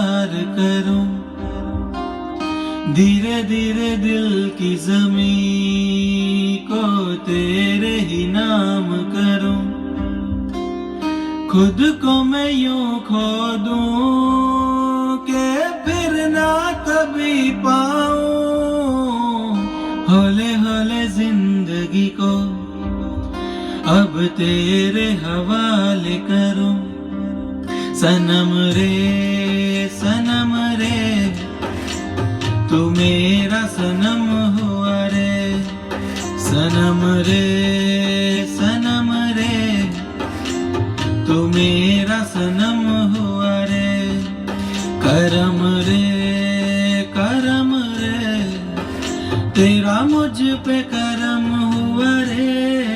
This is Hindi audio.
प्यार करूं, धीरे धीरे दिल की ज़मीं को तेरे ही नाम करूं। खुद को मैं यूं खो दूं कि फिर ना कभी पाऊं। हौले हौले जिंदगी को अब तेरे हवाले करूं। सनम रे तू मेरा सनम हुआ रे। सनम रे तू मेरा सनम हुआ रे। करम रे तेरा मुझ पे करम हुआ रे।